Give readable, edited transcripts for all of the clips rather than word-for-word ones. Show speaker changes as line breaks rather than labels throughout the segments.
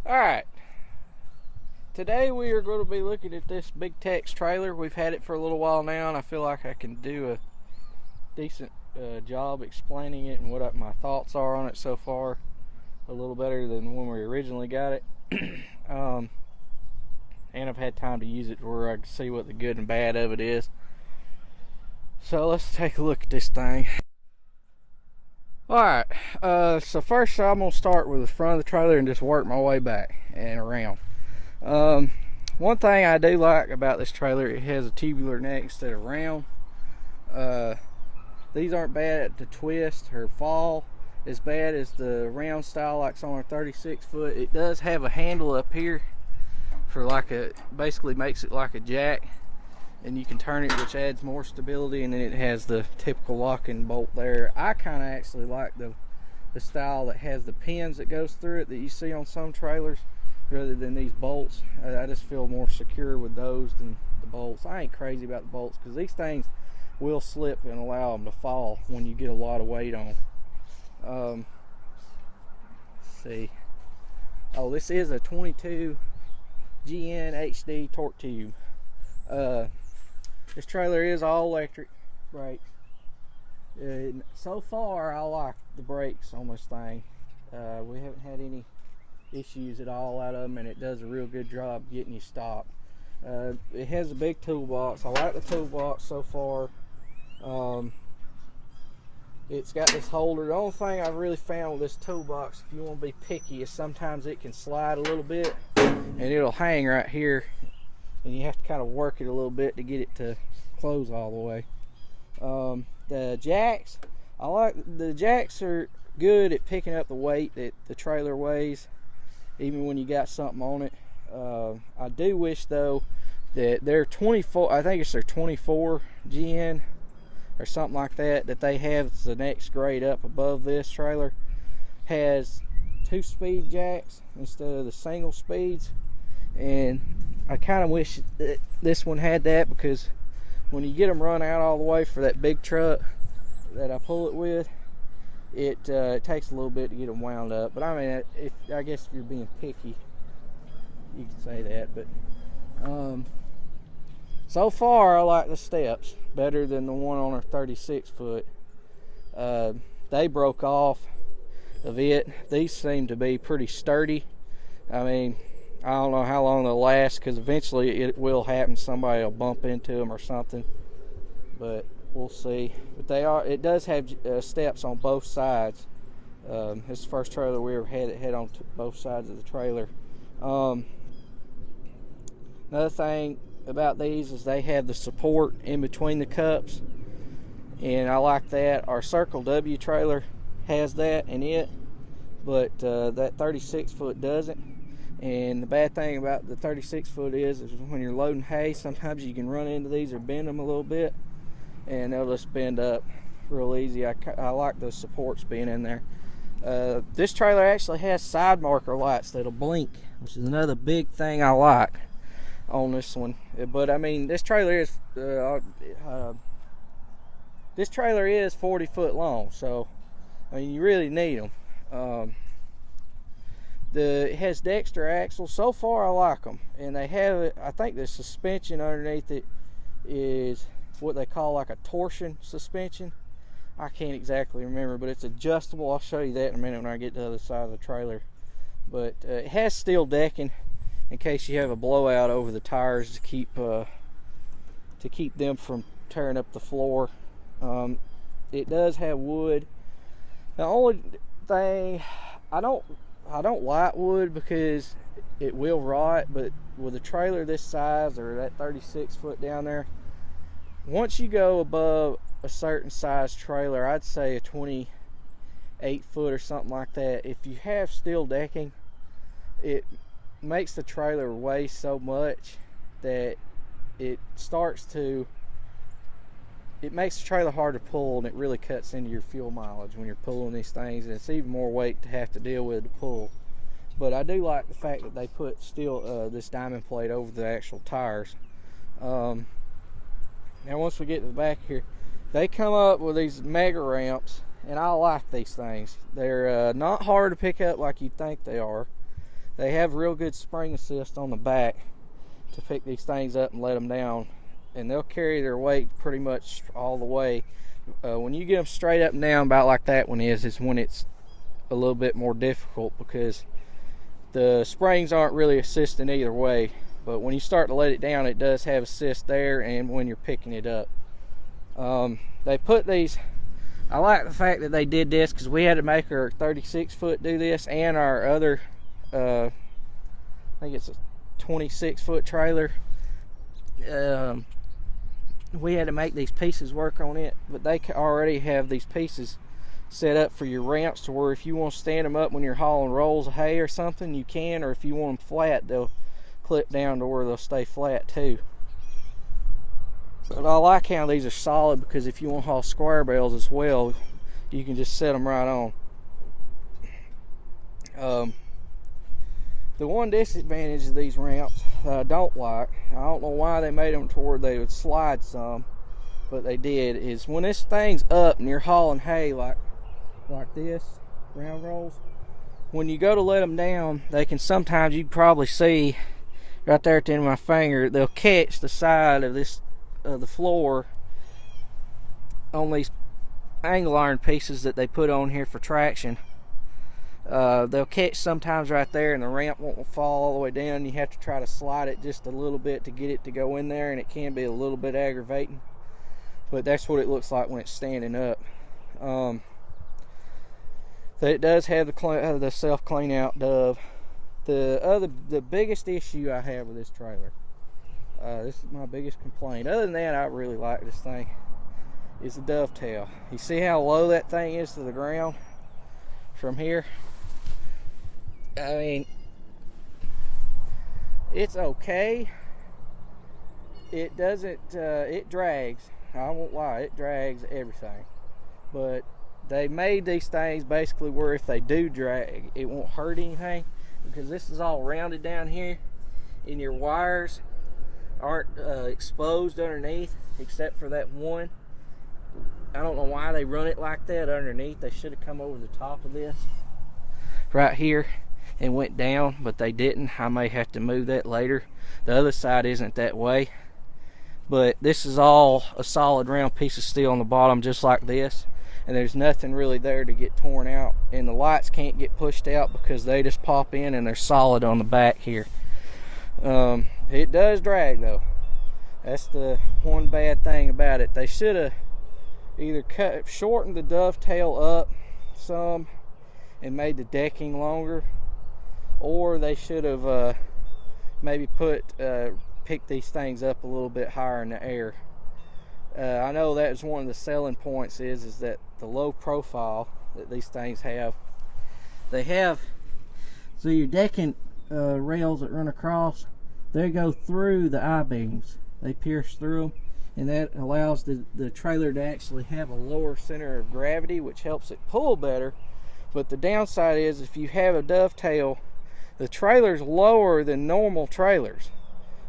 Alright, today we are going to be looking at this Big Tex trailer. We've had it for a little while now, and I feel like I can do a decent job explaining it and what my thoughts are on it so far. A little better than when we originally got it. And I've had time to use it where I can see what the good and bad of it is. So let's take a look at this thing. Alright, so first I'm going to start with the front of the trailer and just work my way back and around. One thing I do like about this trailer, it has a tubular neck instead of round. These aren't bad to twist or fall as bad as the round style like on a 36 foot. It does have a handle up here for like basically makes it like a jack, and you can turn it, which adds more stability, and then it has the typical locking bolt there. I kind of actually like the style that has the pins that goes through it that you see on some trailers rather than these bolts. I just feel more secure with those than the bolts. I ain't crazy about the bolts because these things will slip and allow them to fall when you get a lot of weight on. Let's see. Oh, this is a 22 GN HD torque tube. This trailer is all electric brakes. So far I like the brakes on this thing. We haven't had any issues at all out of them, and it does a real good job getting you stopped. It has a big toolbox. I like the toolbox so far. It's got this holder. The only thing I've really found with this toolbox, if you want to be picky, is sometimes it can slide a little bit and it'll hang right here, and you have to kind of work it a little bit to get it to close all the way. The jacks, the jacks are good at picking up the weight that the trailer weighs, even when you got something on it. I do wish though that they're 24, I think it's their 24 GN or something like that they have the next grade up above this trailer, has 2-speed jacks instead of the single speeds. And I kind of wish that this one had that, because when you get them run out all the way for that big truck that I pull it with, it takes a little bit to get them wound up. But I mean, I guess if you're being picky, you can say that. But so far I like the steps better than the one on our 36 foot. They broke off of it. These seem to be pretty sturdy. I mean, I don't know how long they'll last, because eventually it will happen. Somebody will bump into them or something, but we'll see. But it does have steps on both sides. It's the first trailer we ever had that had on both sides of the trailer. Another thing about these is they have the support in between the cups, and I like that. Our Circle W trailer has that in it, but that 36 foot doesn't. And the bad thing about the 36 foot is when you're loading hay, sometimes you can run into these or bend them a little bit, and they'll just bend up real easy. I like those supports being in there. This trailer actually has side marker lights that'll blink, which is another big thing I like on this one. But I mean, this trailer is 40 foot long, so I mean, you really need them. It has Dexter axles. So far I like them, and they have, I think the suspension underneath it is what they call like a torsion suspension. I can't exactly remember, but it's adjustable. I'll show you that in a minute when I get to the other side of the trailer. But it has steel decking in case you have a blowout over the tires to keep them from tearing up the floor. It does have wood. The only thing, I don't like wood because it will rot, but with a trailer this size, or that 36 foot down there, once you go above a certain size trailer, I'd say a 28 foot or something like that, if you have steel decking, it makes the trailer weigh so much that it makes the trailer hard to pull, and it really cuts into your fuel mileage when you're pulling these things, and it's even more weight to have to deal with to pull. But I do like the fact that they put steel, this diamond plate over the actual tires. Now once we get to the back here, they come up with these mega ramps, and I like these things. They're not hard to pick up like you'd think they are. they have real good spring assist on the back to pick these things up and let them down, and they'll carry their weight pretty much all the way. When you get them straight up and down about like that one is when it's a little bit more difficult, because the springs aren't really assisting either way. But when you start to let it down, it does have assist there, and when you're picking it up. They put these, I like the fact that they did this, because we had to make our 36 foot do this, and our other, I think it's a 26 foot trailer. We had to make these pieces work on it, but they already have these pieces set up for your ramps to where if you want to stand them up when you're hauling rolls of hay or something, you can, or if you want them flat, they'll clip down to where they'll stay flat too. But I like how these are solid, because if you want to haul square bales as well, you can just set them right on. The one disadvantage of these ramps that I don't like, I don't know why they made them to where they would slide some, but they did, is when this thing's up and you're hauling hay like this, ground rolls, when you go to let them down, they can sometimes, you can probably see right there at the end of my finger, they'll catch the side of this, the floor on these angle iron pieces that they put on here for traction. They'll catch sometimes right there, and the ramp won't fall all the way down. You have to try to slide it just a little bit to get it to go in there, and it can be a little bit aggravating, but that's what it looks like when it's standing up. It does have the self clean out dove. The biggest issue I have with this trailer, this is my biggest complaint, other than that I really like this thing, is the dovetail. You see how low that thing is to the ground from here? I mean, it's okay. It doesn't, it drags. I won't lie, it drags everything. But they made these things basically where if they do drag, it won't hurt anything, because this is all rounded down here, and your wires aren't exposed underneath, except for that one. I don't know why they run it like that underneath. They should have come over the top of this right here and went down, but they didn't. I may have to move that later. The other side isn't that way, but this is all a solid round piece of steel on the bottom, just like this, and there's nothing really there to get torn out, and the lights can't get pushed out because they just pop in and they're solid on the back here. It does drag though. That's the one bad thing about it. They should have either shortened the dovetail up some and made the decking longer, or they should have maybe picked these things up a little bit higher in the air. I know that was one of the selling points is that the low profile that these things have. They have, so your decking rails that run across, they go through the I-beams. They pierce through them, and that allows the trailer to actually have a lower center of gravity, which helps it pull better. But the downside is if you have a dovetail, the trailer's lower than normal trailers,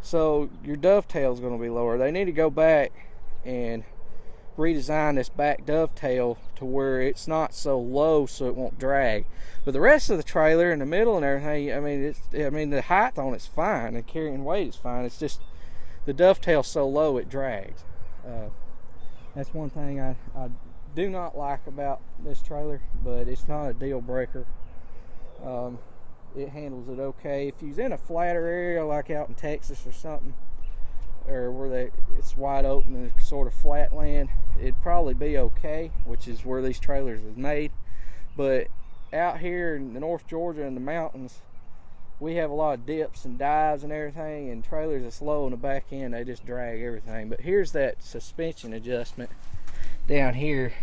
so your dovetail is going to be lower. They need to go back and redesign this back dovetail to where it's not so low so it won't drag. But the rest of the trailer in the middle and everything, I mean the height on it's fine, and carrying weight is fine. It's just the dovetail's so low it drags. That's one thing I do not like about this trailer, but it's not a deal breaker. It handles it okay. If you're in a flatter area like out in Texas or something, or where it's wide open and sort of flat land, it'd probably be okay, which is where these trailers is made. But out here in the North Georgia and the mountains, we have a lot of dips and dives and everything, and trailers are slow in the back end, they just drag everything. But here's that suspension adjustment down here.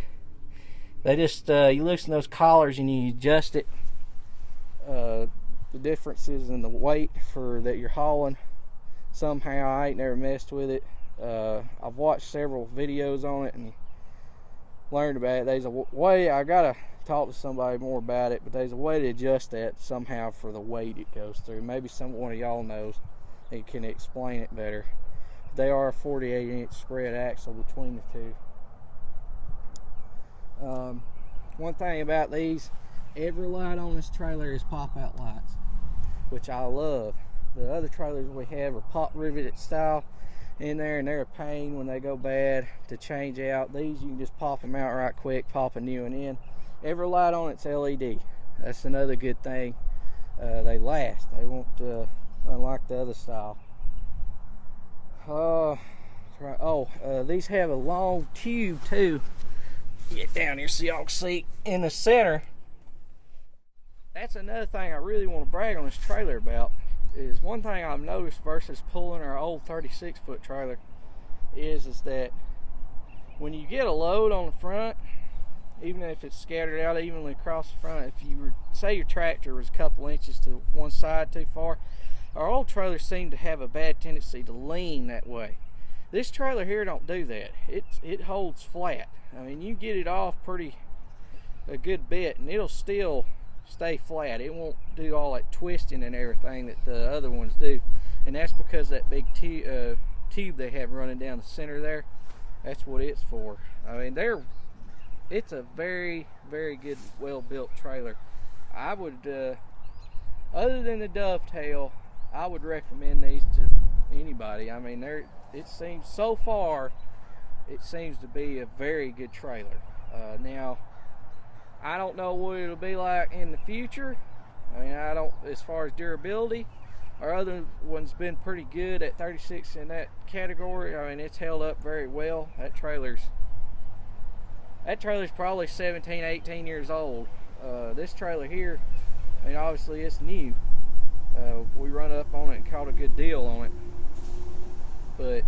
They just you loosen those collars and you adjust it. The differences in the weight that you're hauling. Somehow I ain't never messed with it. I've watched several videos on it and learned about it. There's a way, I gotta talk to somebody more about it, but there's a way to adjust that somehow for the weight it goes through. Maybe one of y'all knows and can explain it better. They are a 48-inch spread axle between the two. One thing about these, every light on this trailer is pop-out lights. which I love. The other trailers we have are pop riveted style in there, and they're a pain when they go bad to change out. These, you can just pop them out right quick, pop a new one in. Every light on it's LED. That's another good thing. They last. They won't, unlike the other style. These have a long tube too. Get down here so y'all can see in the center. That's another thing I really want to brag on this trailer about. Is one thing I've noticed versus pulling our old 36-foot trailer is that when you get a load on the front, even if it's scattered out evenly across the front, if you were, say your tractor was a couple inches to one side too far, our old trailers seem to have a bad tendency to lean that way. This trailer here don't do that. It holds flat. I mean, you get it off a good bit and it'll still stay flat. It won't do all that twisting and everything that the other ones do, and that's because that big tube they have running down the center there, that's what it's for. I mean, it's a very, very good, well-built trailer. I would, other than the Dovetail, I would recommend these to anybody. I mean, it seems so far, it seems to be a very good trailer. Now, I don't know what it'll be like in the future. I mean, as far as durability, our other one's been pretty good at 36 in that category. I mean, it's held up very well. That trailer's probably 17, 18 years old. This trailer here, I mean, obviously it's new. We run up on it and caught a good deal on it. But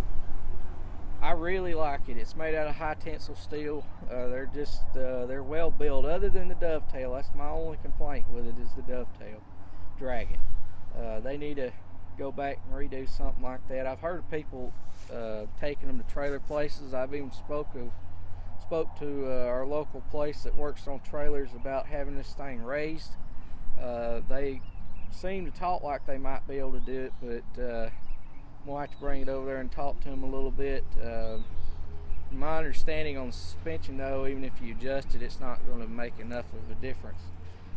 I really like it. It's made out of high tensile steel. They're well built. Other than the Dovetail, that's my only complaint with it, is the Dovetail dragging. They need to go back and redo something like that. I've heard of people taking them to trailer places. I've even spoke to our local place that works on trailers about having this thing raised. They seem to talk like they might be able to do it, but we'll have to bring it over there and talk to them a little bit. My understanding on the suspension, though, even if you adjust it, it's not going to make enough of a difference,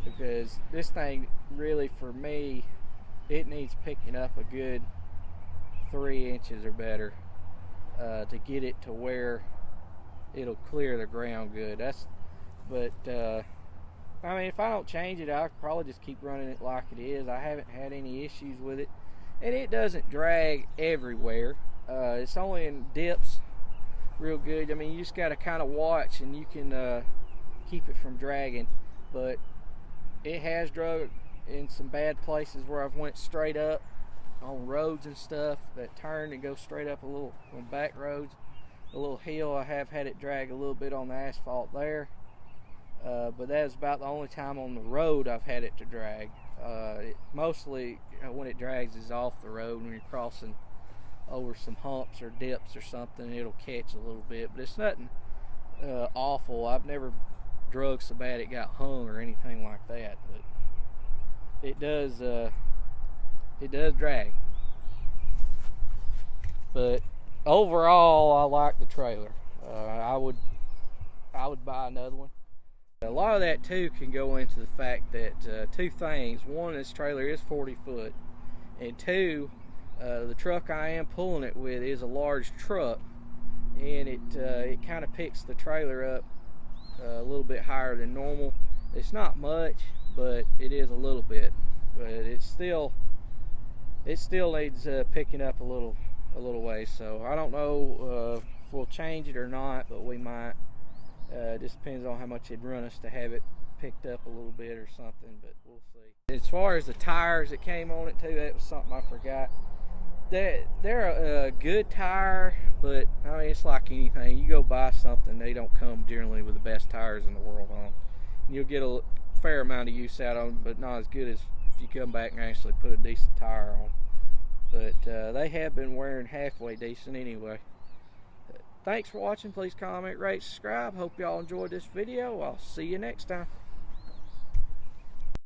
because this thing really, for me, it needs picking up a good 3 inches or better to get it to where it'll clear the ground good. I mean, if I don't change it, I'll probably just keep running it like it is. I haven't had any issues with it, and it doesn't drag everywhere. It's only in dips real good. I mean, you just got to kind of watch, and you can keep it from dragging. But it has drug in some bad places where I've went straight up on roads and stuff that turn and go straight up a little on back roads, a little hill. I have had it drag a little bit on the asphalt there, but that's about the only time on the road I've had it to drag. Mostly when it drags is off the road, when you're crossing over some humps or dips or something, it'll catch a little bit, but it's nothing awful. I've never drug so bad it got hung or anything like that, but it does drag. But overall, I like the trailer. I would buy another one. A lot of that too can go into the fact that two things. One, this trailer is 40 foot, and two, the truck I am pulling it with is a large truck, and it kind of picks the trailer up a little bit higher than normal. It's not much, but it is a little bit. But it still needs picking up a little way. So I don't know if we'll change it or not, but we might. It just depends on how much it'd run us to have it picked up a little bit or something, but we'll see. As far as the tires that came on it too, that was something I forgot. They're a good tire, but I mean, it's like anything. You go buy something, they don't come generally with the best tires in the world on them. You'll get a fair amount of use out of them, but not as good as if you come back and actually put a decent tire on. But they have been wearing halfway decent anyway. Thanks for watching. Please comment, rate, subscribe. Hope y'all enjoyed this video. I'll see you next time.